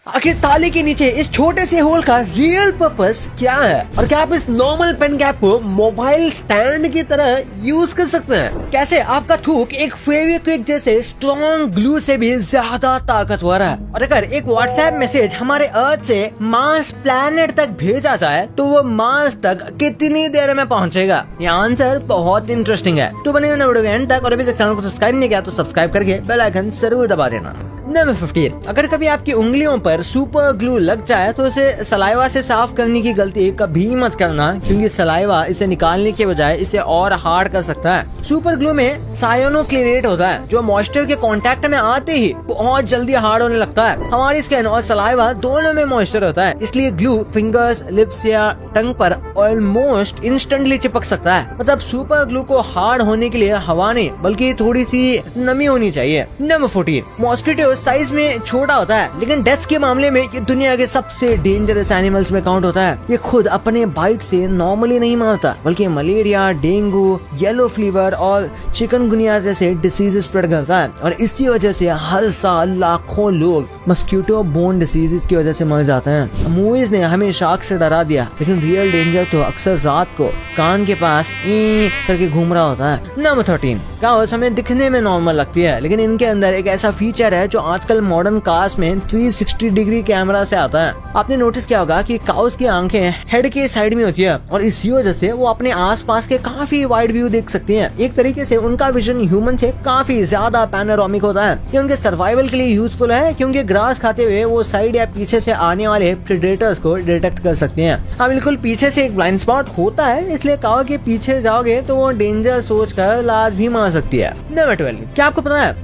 आखिर ताले के नीचे इस छोटे से होल का रियल पर्पस क्या है और क्या आप इस नॉर्मल पेन कैप को मोबाइल स्टैंड की तरह यूज कर सकते हैं? कैसे आपका थूक एक फेविक्विक जैसे स्ट्रॉन्ग ग्लू से भी ज्यादा ताकतवर है? और अगर एक व्हाट्सएप मैसेज हमारे अर्थ से मार्स प्लैनेट तक भेजा जाए तो वो मार्स तक कितनी देर में पहुंचेगा? ये आंसर बहुत इंटरेस्टिंग है, तो बने वीडियो के एंड तक। और अभी तक चैनल को सब्सक्राइब नहीं किया तो सब्सक्राइब करके बेल आइकन जरूर दबा देना। नंबर 15, अगर कभी आपकी उंगलियों पर सुपर ग्लू लग जाए तो इसे सलाइवा से साफ करने की गलती कभी मत करना, क्योंकि सलाइवा इसे निकालने के बजाय इसे और हार्ड कर सकता है। सुपर ग्लू में साइनोक्लेरेट होता है जो मॉइस्चर के कांटेक्ट में आते ही बहुत जल्दी हार्ड होने लगता है। हमारी स्किन और सलाइवा दोनों में मॉइस्चर होता है, इसलिए ग्लू फिंगर्स, लिप्स या टंग पर ऑलमोस्ट इंस्टेंटली चिपक सकता है। मतलब सुपर ग्लू को हार्ड होने के लिए हवा नहीं बल्कि थोड़ी सी नमी होनी चाहिए। नंबर 14, मॉस्किटो साइज में छोटा होता है लेकिन डेथ्स के मामले में ये दुनिया के सबसे डेंजरस एनिमल्स में काउंट होता है। ये खुद अपने बाइट से नॉर्मली नहीं मारता बल्कि मलेरिया, डेंगू, येलो फीवर और चिकनगुनिया जैसे डिसीज स्प्रेड करता है, और इसी वजह से हर साल लाखों लोग मस्किटो बोन डिसीजेस की वजह से मर जाते हैं। मूवीज ने हमें शार्क से डरा दिया लेकिन रियल डेंजर तो अक्सर रात को कान के पास ई करके घूम रहा होता है। नंबर 13, काउस हमें दिखने में नॉर्मल लगती है लेकिन इनके अंदर एक ऐसा फीचर है जो आजकल मॉडर्न कार्स में 360 डिग्री कैमरा से आता है। आपने नोटिस किया होगा कि काउस की आंखें हेड के साइड में होती है और इसी वजह से वो अपने आसपास के काफी वाइड व्यू देख सकती हैं। एक तरीके से उनका विजन ह्यूमन से काफी ज्यादा पैनोरामिक होता है। ये उनके सर्वाइवल के लिए यूजफुल है क्योंकि ग्रास खाते हुए वो साइड या पीछे से आने वाले प्रेडेटर्स को डिटेक्ट कर सकते हैं। हाँ, बिल्कुल पीछे से एक ब्लाइंड स्पॉट होता है, इसलिए काऊ के पीछे जाओगे तो वो डेंजर सोचकर लात भी मार सकती है। नंबर 12, क्या आपको पता है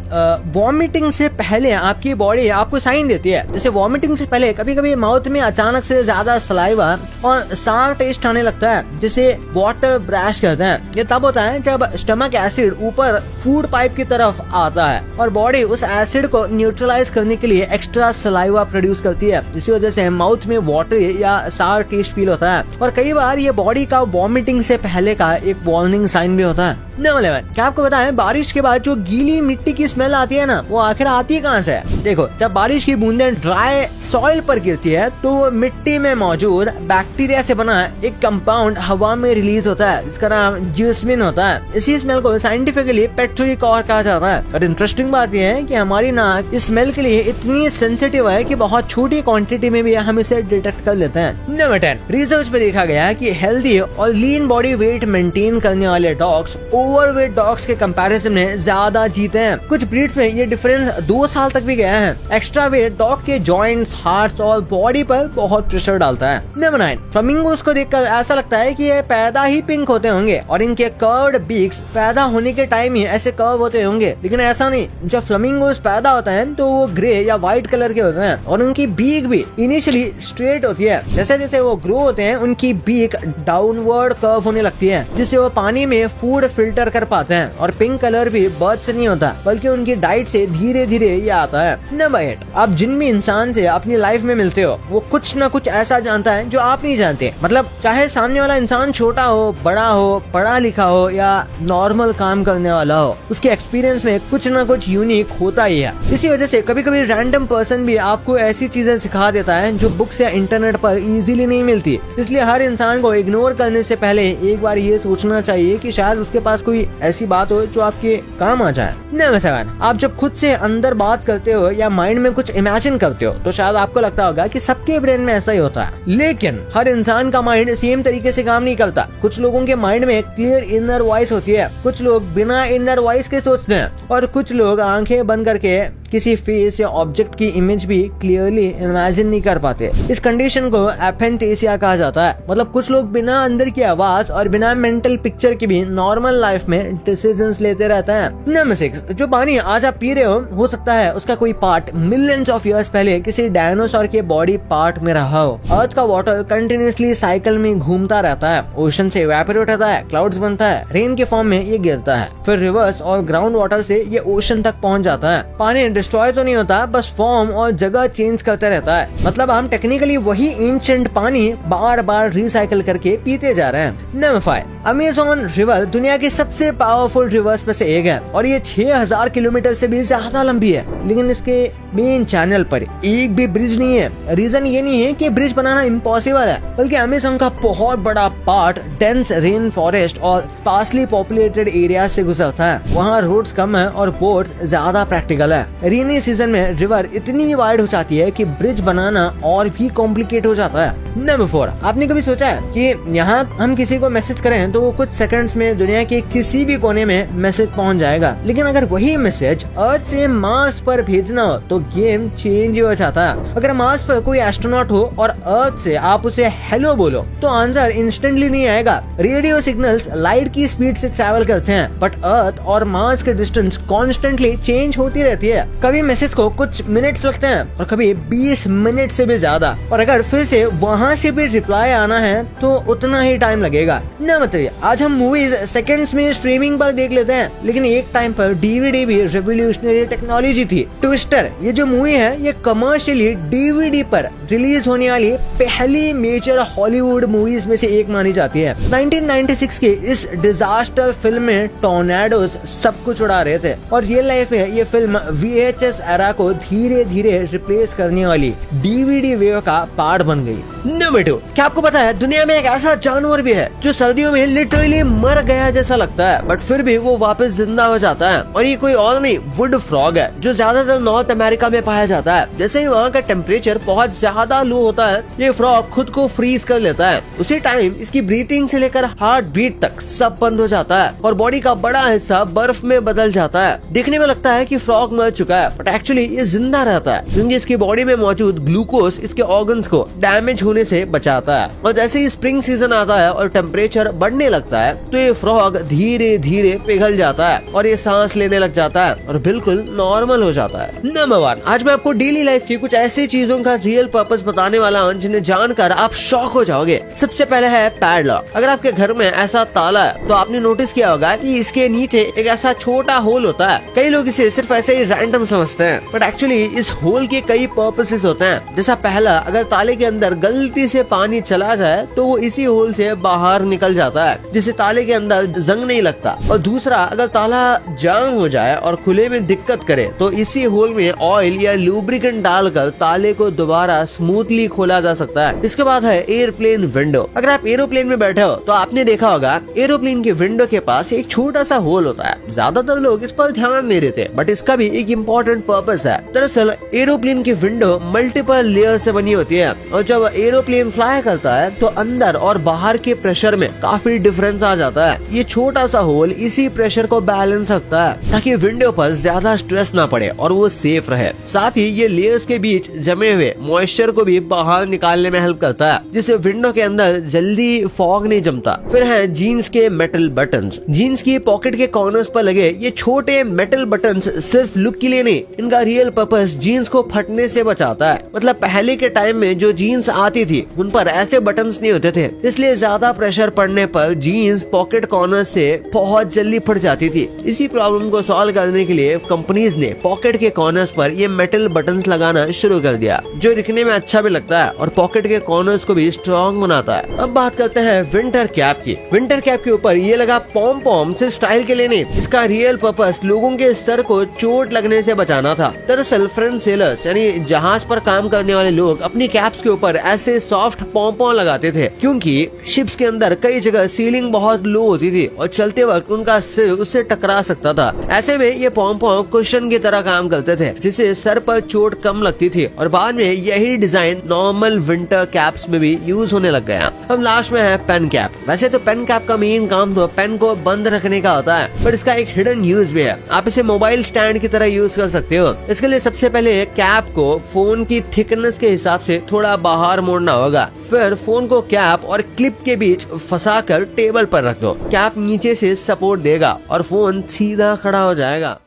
वॉमिटिंग से पहले आपकी बॉडी आपको साइन देती है। जैसे वॉमिटिंग से पहले कभी कभी माउथ में अचानक से ज्यादा सलाइवा और सार टेस्ट आने लगता है जिसे वाटर ब्रैश कहते हैं। ये तब होता है जब स्टमक एसिड ऊपर फूड पाइप की तरफ आता है और बॉडी उस एसिड को न्यूट्रलाइज करने के लिए एक्स्ट्रा सलाइवा प्रोड्यूस करती है। इसी वजह से माउथ में वाटर या सार टेस्ट फील होता है और कई बार ये बॉडी का वॉमिटिंग से पहले का एक वार्निंग साइन भी होता है। नंबर 11, क्या आपको पता है बारिश के बाद जो गीली मिट्टी की स्मेल आती है ना, वो आखिर आती है कहाँ से? देखो, जब बारिश की बूंदें ड्राई सॉइल पर गिरती है तो मिट्टी में मौजूद बैक्टीरिया से बना एक कंपाउंड हवा में रिलीज होता है जिसका नाम ज्यूस्मिन होता है। इसी स्मेल को साइंटिफिकली पेट्रिकॉर कहा जाता है। और इंटरेस्टिंग बात यह है कि हमारी नाक इस स्मेल के लिए इतनी सेंसिटिव है कि बहुत छोटी क्वांटिटी में भी हम इसे डिटेक्ट कर लेते हैं। नंबर 10, रिसर्च में देखा गया है कि हेल्दी और लीन बॉडी वेट मेंटेन करने वाले डॉग्स ओवरवेट डॉग्स के कंपैरिजन में ज्यादा जीते हैं। कुछ ब्रीड्स में ये डिफरेंस 2 साल तक भी गया है। एक्स्ट्रा वेट डॉग के जॉइंट्स, हार्ट्स और बॉडी पर बहुत प्रेशर डालता है। नंबर 9, फ्लामिंगोस को देखकर ऐसा लगता है कि ये पैदा ही पिंक होते होंगे और इनके कर्व्ड बीक्स पैदा होने के टाइम ही ऐसे कर्व होते होंगे, लेकिन ऐसा नहीं। जब फ्लामिंगोस पैदा होता है तो वो ग्रे या व्हाइट कलर के होते हैं और उनकी बीक भी इनिशियली स्ट्रेट होती है। जैसे जैसे वो ग्रो होते हैं उनकी बीक डाउनवर्ड कर्व होने लगती है जिससे वो पानी में फूड फिल्टर कर पाते हैं। और पिंक कलर भी बर्थ से नहीं होता बल्कि उनकी डाइट से धीरे धीरे ये आता है। नंबर 8, आप जिन भी इंसान से अपनी लाइफ में मिलते हो वो कुछ न कुछ ऐसा जानता है जो आप नहीं जानते। मतलब चाहे सामने वाला इंसान छोटा हो, बड़ा हो, पढ़ा लिखा हो या नॉर्मल काम करने वाला हो, उसके एक्सपीरियंस में कुछ न कुछ यूनिक होता ही है। इसी वजह से कभी कभी रैंडम पर्सन भी आपको ऐसी चीजें सिखा देता है जो बुक्स या इंटरनेट पर इजीली नहीं मिलती। इसलिए हर इंसान को इग्नोर करने से पहले एक बार ये सोचना चाहिए कि शायद उसके पास कोई ऐसी बात हो जो आपके काम आ जाए। नंबर 7, आप जब खुद से अंदर बात करते हो या माइंड में कुछ इमेजिन करते हो तो शायद आपको लगता होगा कि सबके ब्रेन में ऐसा ही होता है, लेकिन हर इंसान का माइंड सेम तरीके से काम नहीं करता। कुछ लोगों के माइंड में क्लियर इनर वॉइस होती है, कुछ लोग बिना इनर वॉइस के सोचते हैं और कुछ लोग आंखें बंद करके किसी फेस या ऑब्जेक्ट की इमेज भी क्लियरली इमेजिन नहीं कर पाते। इस कंडीशन को एफेंटेसिया कहा जाता है। मतलब कुछ लोग बिना अंदर की आवाज और बिना मेंटल पिक्चर के भी नॉर्मल लाइफ में डिसीजंस लेते रहते हैं। नंबर 6, जो पानी आज आप पी रहे हो सकता है उसका कोई पार्ट मिलियंस ऑफ इयर्स पहले किसी डायनासोर के बॉडी पार्ट में रहा हो। अर्थ का वाटर कंटिन्यूअसली साइकिल में घूमता रहता है, ओशन से इवेपोरेट होता है, क्लाउड्स बनता है, रेन के फॉर्म में ये गिरता है, फिर रिवर्स और ग्राउंड वाटर से ये ओशन तक पहुंच जाता है। पानी डिस्ट्रॉय तो नहीं होता, बस फॉर्म और जगह चेंज करते रहता है। मतलब हम टेक्निकली वही एंशिएंट पानी बार बार रिसाइकिल करके पीते जा रहे हैं। नंबर 5, अमेज़न रिवर दुनिया की सबसे पावरफुल रिवर्स में से एक है और ये 6000 किलोमीटर से भी ज्यादा लंबी है, लेकिन इसके मेन चैनल पर एक भी ब्रिज नहीं है। रीजन ये नहीं है कि ब्रिज बनाना इम्पॉसिबल है, बल्कि अमेज़न का बहुत बड़ा पार्ट डेंस रेन फॉरेस्ट और स्पार्सली पॉपुलेटेड एरिया से गुजरता है। वहाँ रोड्स कम है और बोट्स ज्यादा प्रैक्टिकल है। रेनी सीजन में रिवर इतनी वाइड हो जाती है कि ब्रिज बनाना और भी कॉम्प्लिकेट हो जाता है। नंबर 4, आपने कभी सोचा है कि यहाँ हम किसी को मैसेज करें तो वो कुछ सेकंड्स में दुनिया के किसी भी कोने में मैसेज पहुँच जाएगा, लेकिन अगर वही मैसेज अर्थ से मार्स पर भेजना हो तो गेम चेंज हो जाता है। अगर मार्स पर कोई एस्ट्रोनॉट हो और अर्थ से आप उसे हेलो बोलो तो आंसर इंस्टेंटली नहीं आएगा। रेडियो सिग्नल्स लाइट की स्पीड से ट्रैवल करते हैं, बट अर्थ और मार्स के डिस्टेंस कॉन्स्टेंटली चेंज होती रहती है। कभी मैसेज को कुछ मिनट्स लगते हैं और कभी 20 मिनट से भी ज्यादा, और अगर फिर से वहाँ से भी रिप्लाई आना है तो उतना ही टाइम लगेगा। न मतलब आज हम मूवीज सेकंड्स में स्ट्रीमिंग पर देख लेते हैं, लेकिन एक टाइम पर डीवीडी भी रेवोल्यूशनरी टेक्नोलॉजी थी। ट्विस्टर ये जो मूवी है ये कमर्शियली डीवीडी पर रिलीज होने वाली पहली मेजर हॉलीवुड मूवीज में से एक मानी जाती है। 1996 के इस डिजास्टर फिल्म में टॉर्नेडोज सब कुछ उड़ा रहे थे और रियल लाइफ में ये फिल्म VHS एरा को धीरे धीरे रिप्लेस करने वाली डीवीडी वेव का पार्ट बन गई। नंबर 2, क्या आपको पता है दुनिया में एक ऐसा जानवर भी है जो सर्दियों में लिटरली मर गया जैसा लगता है, बट फिर भी वो वापस जिंदा हो जाता है, और ये कोई और नहीं वुड फ्रॉग है जो ज्यादातर नॉर्थ अमेरिका में पाया जाता है। जैसे ही वहाँ का टेम्परेचर बहुत ज्यादा लो होता है ये फ्रॉग खुद को फ्रीज कर लेता है। उसी टाइम इसकी ब्रीथिंग से लेकर हार्ट बीट तक सब बंद हो जाता है और बॉडी का बड़ा हिस्सा बर्फ में बदल जाता है। देखने में लगता है कि फ्रॉग मर चुका है, बट एक्चुअली ये जिंदा रहता है क्योंकि इसकी बॉडी में मौजूद ग्लूकोज इसके ऑर्गन्स को डैमेज होने से बचाता है। और जैसे ही स्प्रिंग सीजन आता है और टेम्परेचर बढ़ने लगता है तो ये फ्रॉग धीरे धीरे पिघल जाता है और ये सांस लेने लग जाता है और बिल्कुल नॉर्मल हो जाता है। नंबर 1, आज मैं आपको डेली लाइफ की कुछ ऐसी चीजों का रियल पर्पस बताने वाला हूँ जिन्हें जानकर आप शॉक हो जाओगे। सबसे पहले है पैडलॉक। अगर आपके घर में ऐसा ताला है तो आपने नोटिस किया होगा कि इसके नीचे एक ऐसा छोटा होल होता है। कई लोग इसे सिर्फ ऐसे ही रैंडम समझते हैं, बट एक्चुअली इस होल के कई पर्पसेस होते हैं। जैसा पहला, अगर ताले के अंदर गलती से पानी चला जाए तो वो इसी होल से बाहर निकल जाता है, जिससे ताले के अंदर जंग नहीं लगता। और दूसरा, अगर ताला जाम हो जाए और खुले में दिक्कत करे तो इसी होल में ऑयल या लुब्रिकेंट डालकर ताले को दोबारा स्मूथली खोला जा सकता है। इसके बाद है एयरप्लेन विंडो। अगर आप एरोप्लेन में बैठे हो तो आपने देखा होगा एरोप्लेन के विंडो के पास एक छोटा सा होल होता है। ज्यादातर लोग इस पर ध्यान नहीं देते, बट इसका भी एक इम्पोर्टेंट पर्पस है। दरअसल एरोप्लेन की विंडो मल्टीपल लेयर से बनी होती है और जब एरोप्लेन फ्लाई करता है तो अंदर और बाहर के प्रेशर में काफी डिफरेंस आ जाता है। ये छोटा सा होल इसी प्रेशर को बैलेंस रखता है ताकि विंडो पर ज्यादा स्ट्रेस ना पड़े और वो सेफ रहे। साथ ही ये लेयर्स के बीच जमे हुए मॉइस्चर को भी बाहर निकालने में हेल्प करता है, जिससे विंडो के अंदर जल्दी फॉग नहीं जमता। फिर है जीन्स के मेटल बटन्स। जीन्स की पॉकेट के कॉर्नर्स पर लगे ये छोटे मेटल बटन्स सिर्फ लुक के लिए नहीं, इनका रियल पर्पस जीन्स को फटने से बचाता है। मतलब पहले के टाइम में जो जीन्स आती थी उन पर ऐसे बटन्स नहीं होते थे, इसलिए ज्यादा प्रेशर पड़ने पर जीन्स पॉकेट कॉर्नर से बहुत जल्दी फट जाती थी। इसी प्रॉब्लम को सॉल्व करने के लिए कंपनीज ने पॉकेट के कॉर्नर्स पर ये मेटल बटन्स लगाना शुरू कर दिया, जो दिखने में अच्छा भी लगता है और पॉकेट के कॉर्नर्स को भी स्ट्रॉन्ग बनाता है। अब बात करते हैं विंटर कैप की। विंटर कैप के ऊपर ये लगा पॉम पॉम सिर्फ स्टाइल के लिए नहीं, इसका रियल पर्पस लोगों के सर को चोट लगने से बचाना था। दरअसल फ्रेंच सेलर्स यानी जहाज पर काम करने वाले लोग अपनी कैप्स के ऊपर ऐसे सॉफ्ट पॉम पॉम लगाते थे, क्योंकि शिप्स के अंदर कई जगह सीलिंग बहुत लो होती थी और चलते वक्त उनका सिर उससे टकरा सकता था। ऐसे में ये पॉम पॉम कुशन की तरह काम करते थे, जिससे सर पर चोट कम लगती थी और बाद में यही डिजाइन नॉर्मल विंटर कैप्स में भी यूज होने लग गया। अब लास्ट में है पेन कैप। वैसे तो पेन कैप का मेन काम तो पेन को बंद रखने का होता है, पर इसका एक हिडन यूज भी है। आप इसे मोबाइल स्टैंड की तरह यूज कर सकते हो। इसके लिए सबसे पहले कैप को फोन की थिकनेस के हिसाब से थोड़ा बाहर मोड़ना होगा, फिर फोन को कैप और क्लिप के बीच फंसाकर टेबल पर रख दो। कैप नीचे से सपोर्ट देगा और फोन सीधा खड़ा हो जाएगा।